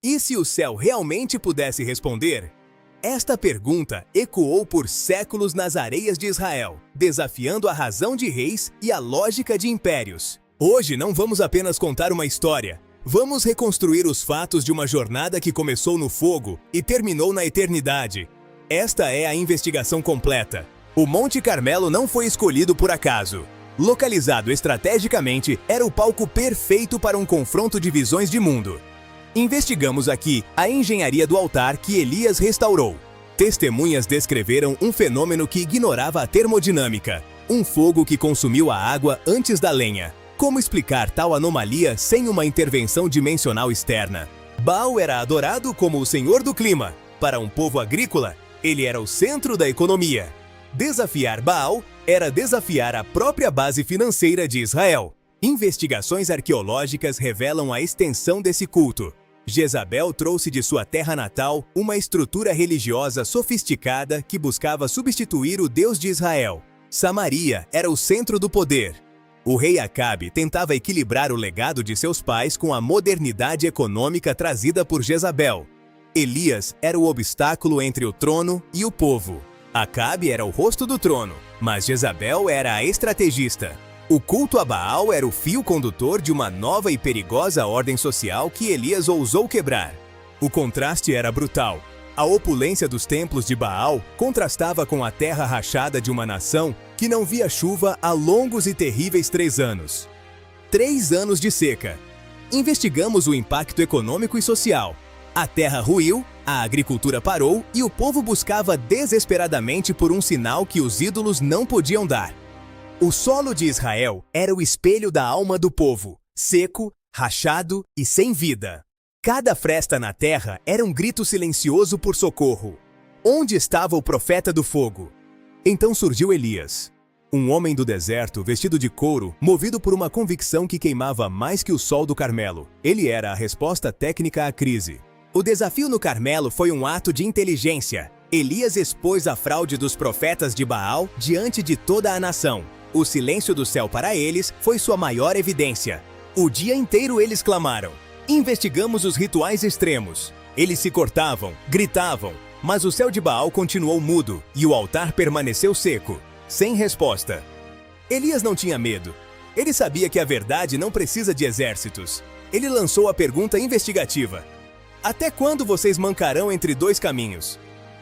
E se o céu realmente pudesse responder? Esta pergunta ecoou por séculos nas areias de Israel, desafiando a razão de reis e a lógica de impérios. Hoje não vamos apenas contar uma história, vamos reconstruir os fatos de uma jornada que começou no fogo e terminou na eternidade. Esta é a investigação completa. O Monte Carmelo não foi escolhido por acaso. Localizado estrategicamente, era o palco perfeito para um confronto de visões de mundo. Investigamos aqui a engenharia do altar que Elias restaurou. Testemunhas descreveram um fenômeno que ignorava a termodinâmica, um fogo que consumiu a água antes da lenha. Como explicar tal anomalia sem uma intervenção dimensional externa? Baal era adorado como o senhor do clima. Para um povo agrícola, ele era o centro da economia. Desafiar Baal era desafiar a própria base financeira de Israel. Investigações arqueológicas revelam a extensão desse culto. Jezabel trouxe de sua terra natal uma estrutura religiosa sofisticada que buscava substituir o Deus de Israel. Samaria era o centro do poder. O rei Acabe tentava equilibrar o legado de seus pais com a modernidade econômica trazida por Jezabel. Elias era o obstáculo entre o trono e o povo. Acabe era o rosto do trono, mas Jezabel era a estrategista. O culto a Baal era o fio condutor de uma nova e perigosa ordem social que Elias ousou quebrar. O contraste era brutal. A opulência dos templos de Baal contrastava com a terra rachada de uma nação que não via chuva há longos e terríveis 3 anos. 3 anos de seca. Investigamos o impacto econômico e social. A terra ruiu, a agricultura parou e o povo buscava desesperadamente por um sinal que os ídolos não podiam dar. O solo de Israel era o espelho da alma do povo, seco, rachado e sem vida. Cada fresta na terra era um grito silencioso por socorro. Onde estava o profeta do fogo? Então surgiu Elias, um homem do deserto vestido de couro, movido por uma convicção que queimava mais que o sol do Carmelo. Ele era a resposta técnica à crise. O desafio no Carmelo foi um ato de inteligência. Elias expôs a fraude dos profetas de Baal diante de toda a nação. O silêncio do céu para eles foi sua maior evidência. O dia inteiro eles clamaram. Investigamos os rituais extremos. Eles se cortavam, gritavam, mas o céu de Baal continuou mudo e o altar permaneceu seco, sem resposta. Elias não tinha medo. Ele sabia que a verdade não precisa de exércitos. Ele lançou a pergunta investigativa. Até quando vocês mancarão entre 2 caminhos?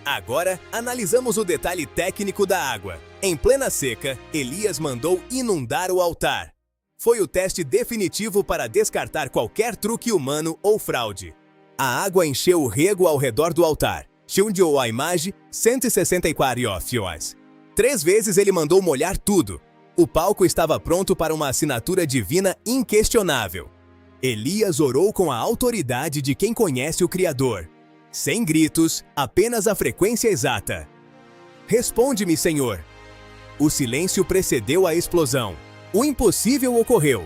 Agora, analisamos o detalhe técnico da água. Em plena seca, Elias mandou inundar o altar. Foi o teste definitivo para descartar qualquer truque humano ou fraude. A água encheu o rego ao redor do altar. Chundiou a imagem 164 horas. 3 vezes ele mandou molhar tudo. O palco estava pronto para uma assinatura divina inquestionável. Elias orou com a autoridade de quem conhece o Criador. Sem gritos, apenas a frequência exata. Responde-me, Senhor. O silêncio precedeu a explosão. O impossível ocorreu.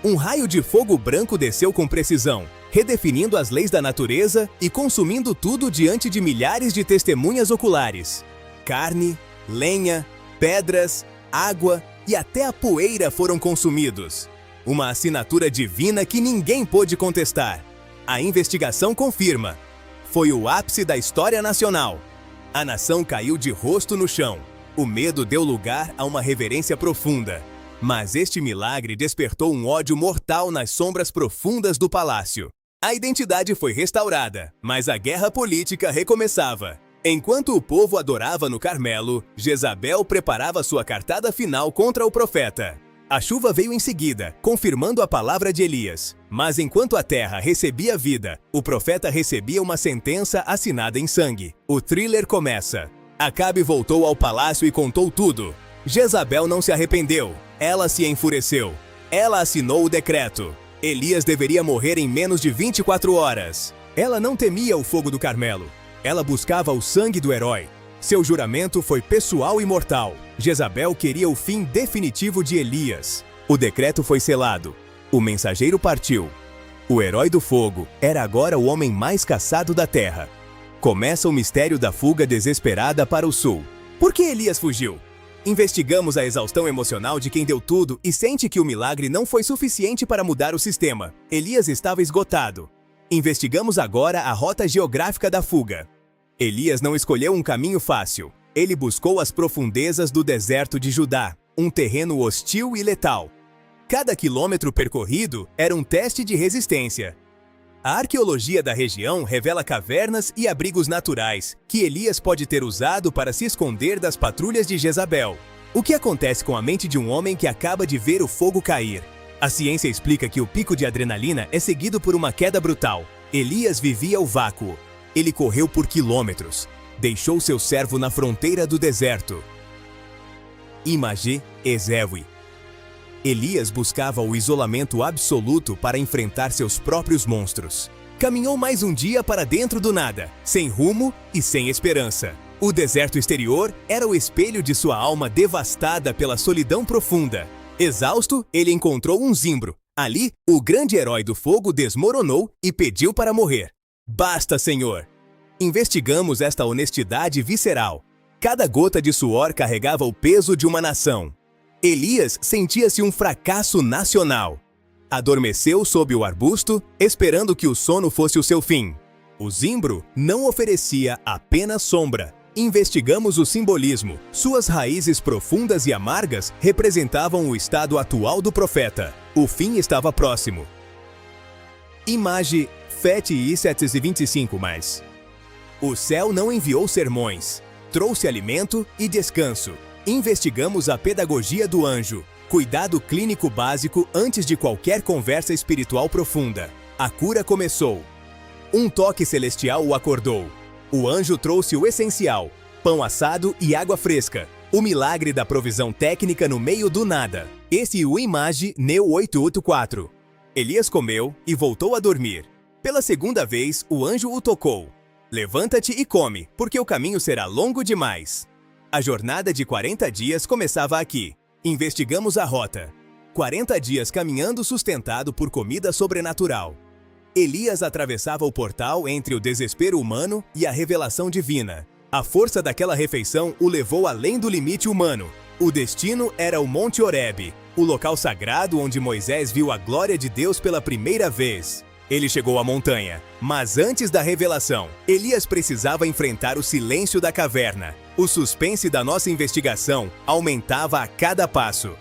Um raio de fogo branco desceu com precisão, redefinindo as leis da natureza e consumindo tudo diante de milhares de testemunhas oculares. Carne, lenha, pedras, água e até a poeira foram consumidos. Uma assinatura divina que ninguém pôde contestar. A investigação confirma. Foi o ápice da história nacional. A nação caiu de rosto no chão. O medo deu lugar a uma reverência profunda. Mas este milagre despertou um ódio mortal nas sombras profundas do palácio. A identidade foi restaurada, mas a guerra política recomeçava. Enquanto o povo adorava no Carmelo, Jezabel preparava sua cartada final contra o profeta. A chuva veio em seguida, confirmando a palavra de Elias. Mas enquanto a terra recebia vida, o profeta recebia uma sentença assinada em sangue. O thriller começa. Acabe voltou ao palácio e contou tudo. Jezabel não se arrependeu. Ela se enfureceu. Ela assinou o decreto. Elias deveria morrer em menos de 24 horas. Ela não temia o fogo do Carmelo. Ela buscava o sangue do herói. Seu juramento foi pessoal e mortal. Jezabel queria o fim definitivo de Elias. O decreto foi selado. O mensageiro partiu. O herói do fogo era agora o homem mais caçado da terra. Começa o mistério da fuga desesperada para o sul. Por que Elias fugiu? Investigamos a exaustão emocional de quem deu tudo e sente que o milagre não foi suficiente para mudar o sistema. Elias estava esgotado. Investigamos agora a rota geográfica da fuga. Elias não escolheu um caminho fácil. Ele buscou as profundezas do deserto de Judá, um terreno hostil e letal. Cada quilômetro percorrido era um teste de resistência. A arqueologia da região revela cavernas e abrigos naturais que Elias pode ter usado para se esconder das patrulhas de Jezabel. O que acontece com a mente de um homem que acaba de ver o fogo cair? A ciência explica que o pico de adrenalina é seguido por uma queda brutal. Elias vivia o vácuo. Ele correu por quilômetros. Deixou seu servo na fronteira do deserto. Imagê Ezewi. Elias buscava o isolamento absoluto para enfrentar seus próprios monstros. Caminhou mais um dia para dentro do nada, sem rumo e sem esperança. O deserto exterior era o espelho de sua alma devastada pela solidão profunda. Exausto, ele encontrou um zimbro. Ali, o grande herói do fogo desmoronou e pediu para morrer. Basta, Senhor! Investigamos esta honestidade visceral. Cada gota de suor carregava o peso de uma nação. Elias sentia-se um fracasso nacional. Adormeceu sob o arbusto, esperando que o sono fosse o seu fim. O zimbro não oferecia apenas sombra. Investigamos o simbolismo. Suas raízes profundas e amargas representavam o estado atual do profeta. O fim estava próximo. Imagem FET 725+. O céu não enviou sermões. Trouxe alimento e descanso. Investigamos a pedagogia do anjo. Cuidado clínico básico antes de qualquer conversa espiritual profunda. A cura começou. Um toque celestial o acordou. O anjo trouxe o essencial: pão assado e água fresca. O milagre da provisão técnica no meio do nada. Esse é o Imagem Neo 884. Elias comeu e voltou a dormir. Pela segunda vez, o anjo o tocou. Levanta-te e come, porque o caminho será longo demais. A jornada de 40 dias começava aqui. Investigamos a rota. 40 dias caminhando sustentado por comida sobrenatural. Elias atravessava o portal entre o desespero humano e a revelação divina. A força daquela refeição o levou além do limite humano. O destino era o Monte Horebe, o local sagrado onde Moisés viu a glória de Deus pela primeira vez. Ele chegou à montanha, mas antes da revelação, Elias precisava enfrentar o silêncio da caverna. O suspense da nossa investigação aumentava a cada passo.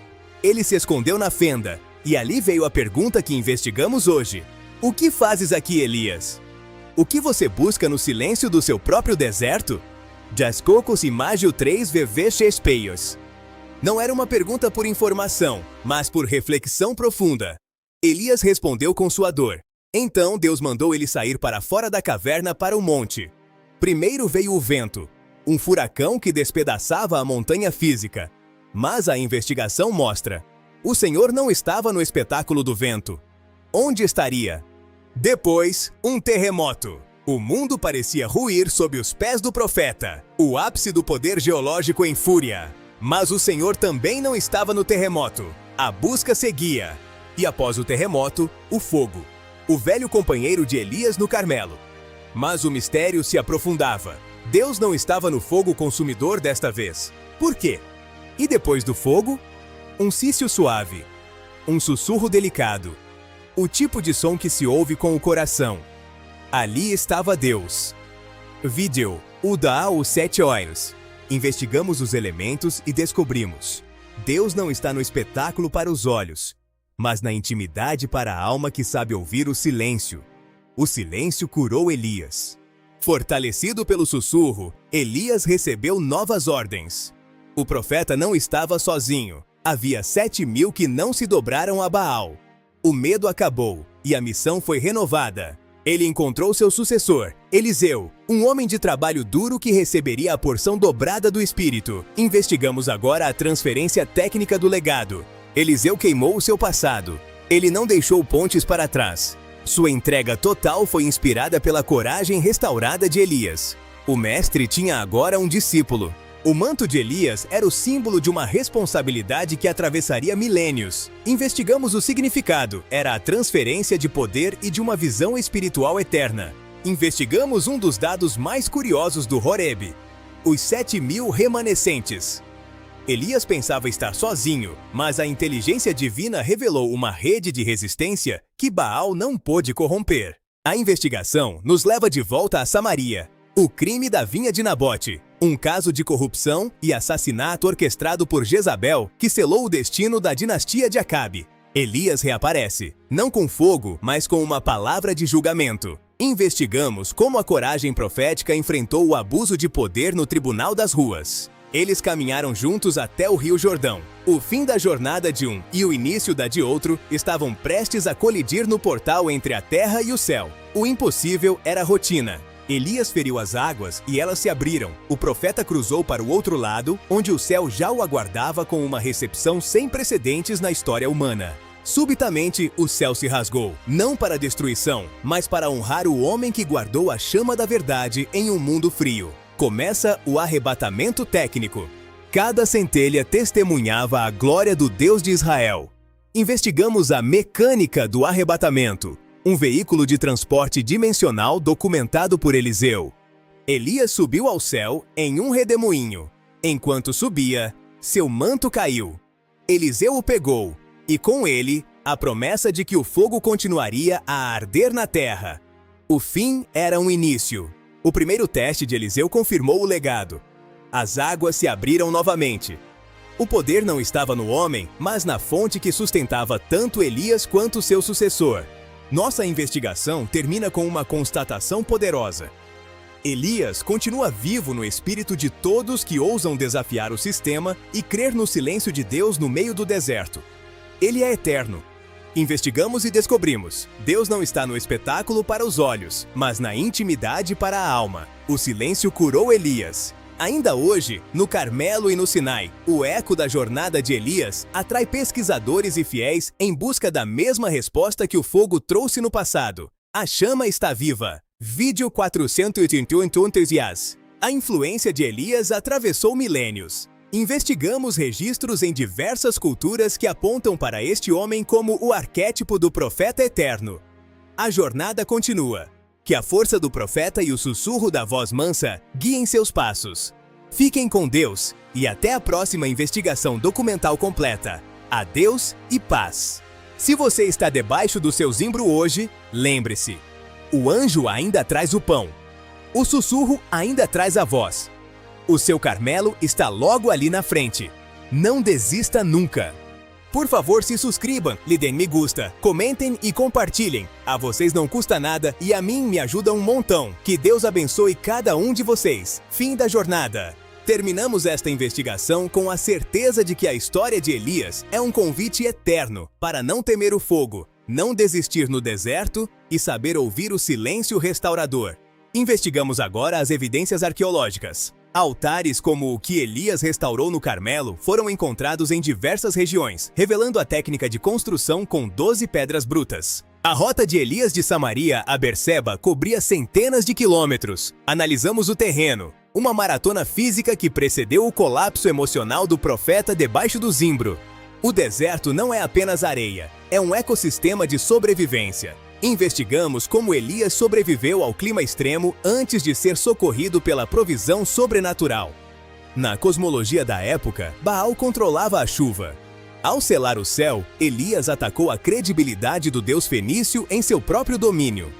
Ele se escondeu na fenda, e ali veio a pergunta que investigamos hoje. O que fazes aqui, Elias? O que você busca no silêncio do seu próprio deserto? Jascocos Imagem 3 VV Chespeios. Não era uma pergunta por informação, mas por reflexão profunda. Elias respondeu com sua dor. Então Deus mandou ele sair para fora da caverna para o monte. Primeiro veio o vento, um furacão que despedaçava a montanha física. Mas a investigação mostra: o Senhor não estava no espetáculo do vento. Onde estaria? Depois, um terremoto. O mundo parecia ruir sob os pés do profeta, o ápice do poder geológico em fúria. Mas o Senhor também não estava no terremoto. A busca seguia. E após o terremoto, o fogo. O velho companheiro de Elias no Carmelo. Mas o mistério se aprofundava. Deus não estava no fogo consumidor desta vez. Por quê? E depois do fogo, um cício suave, um sussurro delicado, o tipo de som que se ouve com o coração. Ali estava Deus. Vídeo: o Dá os 7 olhos. Investigamos os elementos e descobrimos: Deus não está no espetáculo para os olhos, mas na intimidade para a alma que sabe ouvir o silêncio. O silêncio curou Elias. Fortalecido pelo sussurro, Elias recebeu novas ordens. O profeta não estava sozinho. Havia 7.000 que não se dobraram a Baal. O medo acabou e a missão foi renovada. Ele encontrou seu sucessor, Eliseu, um homem de trabalho duro que receberia a porção dobrada do Espírito. Investigamos agora a transferência técnica do legado. Eliseu queimou o seu passado. Ele não deixou pontes para trás. Sua entrega total foi inspirada pela coragem restaurada de Elias. O mestre tinha agora um discípulo. O manto de Elias era o símbolo de uma responsabilidade que atravessaria milênios. Investigamos o significado. Era a transferência de poder e de uma visão espiritual eterna. Investigamos um dos dados mais curiosos do Horebe: os 7.000 remanescentes. Elias pensava estar sozinho, mas a inteligência divina revelou uma rede de resistência que Baal não pôde corromper. A investigação nos leva de volta a Samaria. O crime da vinha de Nabote, um caso de corrupção e assassinato orquestrado por Jezabel que selou o destino da dinastia de Acabe. Elias reaparece, não com fogo, mas com uma palavra de julgamento. Investigamos como a coragem profética enfrentou o abuso de poder no tribunal das ruas. Eles caminharam juntos até o Rio Jordão. O fim da jornada de um e o início da de outro estavam prestes a colidir no portal entre a terra e o céu. O impossível era rotina. Elias feriu as águas e elas se abriram. O profeta cruzou para o outro lado, onde o céu já o aguardava com uma recepção sem precedentes na história humana. Subitamente, o céu se rasgou, não para a destruição, mas para honrar o homem que guardou a chama da verdade em um mundo frio. Começa o arrebatamento técnico. Cada centelha testemunhava a glória do Deus de Israel. Investigamos a mecânica do arrebatamento, um veículo de transporte dimensional documentado por Eliseu. Elias subiu ao céu em um redemoinho. Enquanto subia, seu manto caiu. Eliseu o pegou, e com ele, a promessa de que o fogo continuaria a arder na terra. O fim era um início. O primeiro teste de Eliseu confirmou o legado. As águas se abriram novamente. O poder não estava no homem, mas na fonte que sustentava tanto Elias quanto seu sucessor. Nossa investigação termina com uma constatação poderosa. Elias continua vivo no espírito de todos que ousam desafiar o sistema e crer no silêncio de Deus no meio do deserto. Ele é eterno. Investigamos e descobrimos. Deus não está no espetáculo para os olhos, mas na intimidade para a alma. O silêncio curou Elias. Ainda hoje, no Carmelo e no Sinai, o eco da jornada de Elias atrai pesquisadores e fiéis em busca da mesma resposta que o fogo trouxe no passado. A chama está viva. Vídeo 488 Dias. A influência de Elias atravessou milênios. Investigamos registros em diversas culturas que apontam para este homem como o arquétipo do profeta eterno. A jornada continua. Que a força do profeta e o sussurro da voz mansa guiem seus passos. Fiquem com Deus e até a próxima investigação documental completa. Adeus e paz. Se você está debaixo do seu zimbro hoje, lembre-se: o anjo ainda traz o pão. O sussurro ainda traz a voz. O seu Carmelo está logo ali na frente. Não desista nunca. Por favor, se inscrevam, lhe deem me gusta, comentem e compartilhem. A vocês não custa nada e a mim me ajuda um montão. Que Deus abençoe cada um de vocês. Fim da jornada. Terminamos esta investigação com a certeza de que a história de Elias é um convite eterno para não temer o fogo, não desistir no deserto e saber ouvir o silêncio restaurador. Investigamos agora as evidências arqueológicas. Altares como o que Elias restaurou no Carmelo foram encontrados em diversas regiões, revelando a técnica de construção com 12 pedras brutas. A rota de Elias de Samaria a Berseba cobria centenas de quilômetros. Analisamos o terreno, uma maratona física que precedeu o colapso emocional do profeta debaixo do zimbro. O deserto não é apenas areia, é um ecossistema de sobrevivência. Investigamos como Elias sobreviveu ao clima extremo antes de ser socorrido pela provisão sobrenatural. Na cosmologia da época, Baal controlava a chuva. Ao selar o céu, Elias atacou a credibilidade do deus fenício em seu próprio domínio.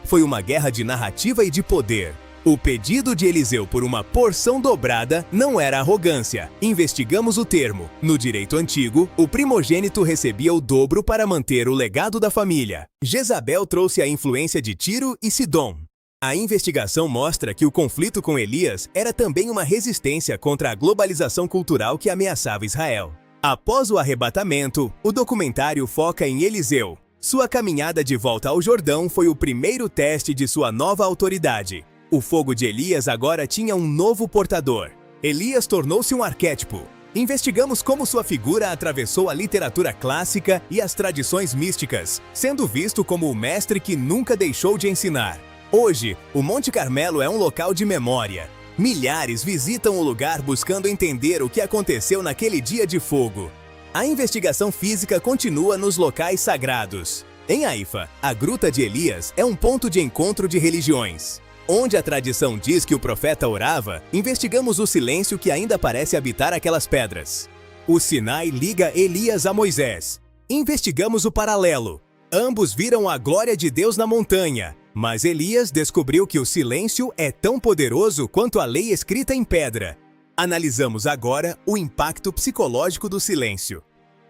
Foi uma guerra de narrativa e de poder. O pedido de Eliseu por uma porção dobrada não era arrogância. Investigamos o termo. No direito antigo, o primogênito recebia o dobro para manter o legado da família. Jezabel trouxe a influência de Tiro e Sidom. A investigação mostra que o conflito com Elias era também uma resistência contra a globalização cultural que ameaçava Israel. Após o arrebatamento, o documentário foca em Eliseu. Sua caminhada de volta ao Jordão foi o primeiro teste de sua nova autoridade. O fogo de Elias agora tinha um novo portador. Elias tornou-se um arquétipo. Investigamos como sua figura atravessou a literatura clássica e as tradições místicas, sendo visto como o mestre que nunca deixou de ensinar. Hoje, o Monte Carmelo é um local de memória. Milhares visitam o lugar buscando entender o que aconteceu naquele dia de fogo. A investigação física continua nos locais sagrados. Em Haifa, a Gruta de Elias é um ponto de encontro de religiões. Onde a tradição diz que o profeta orava, investigamos o silêncio que ainda parece habitar aquelas pedras. O Sinai liga Elias a Moisés. Investigamos o paralelo. Ambos viram a glória de Deus na montanha. Mas Elias descobriu que o silêncio é tão poderoso quanto a lei escrita em pedra. Analisamos agora o impacto psicológico do silêncio.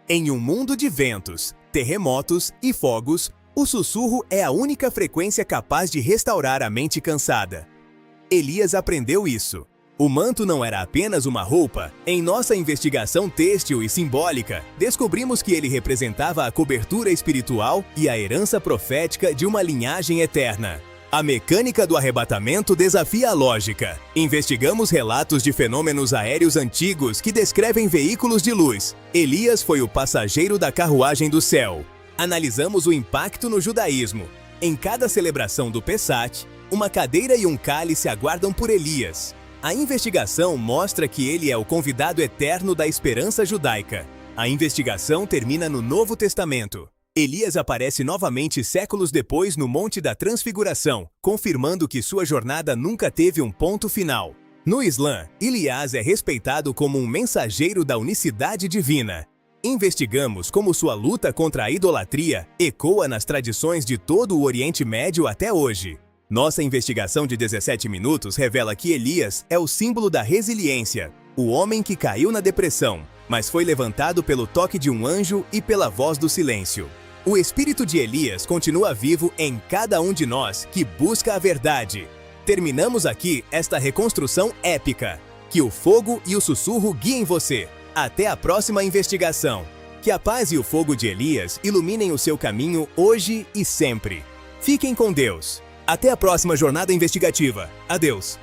Em um mundo de ventos, terremotos e fogos, o sussurro é a única frequência capaz de restaurar a mente cansada. Elias aprendeu isso. O manto não era apenas uma roupa. Em nossa investigação têxtil e simbólica, descobrimos que ele representava a cobertura espiritual e a herança profética de uma linhagem eterna. A mecânica do arrebatamento desafia a lógica. Investigamos relatos de fenômenos aéreos antigos que descrevem veículos de luz. Elias foi o passageiro da carruagem do céu. Analisamos o impacto no judaísmo. Em cada celebração do Pessach, uma cadeira e um cálice aguardam por Elias. A investigação mostra que ele é o convidado eterno da esperança judaica. A investigação termina no Novo Testamento. Elias aparece novamente séculos depois no Monte da Transfiguração, confirmando que sua jornada nunca teve um ponto final. No Islã, Elias é respeitado como um mensageiro da unicidade divina. Investigamos como sua luta contra a idolatria ecoa nas tradições de todo o Oriente Médio até hoje. Nossa investigação de 17 minutos revela que Elias é o símbolo da resiliência, o homem que caiu na depressão, mas foi levantado pelo toque de um anjo e pela voz do silêncio. O espírito de Elias continua vivo em cada um de nós que busca a verdade. Terminamos aqui esta reconstrução épica. Que o fogo e o sussurro guiem você. Até a próxima investigação. Que a paz e o fogo de Elias iluminem o seu caminho hoje e sempre. Fiquem com Deus. Até a próxima jornada investigativa. Adeus.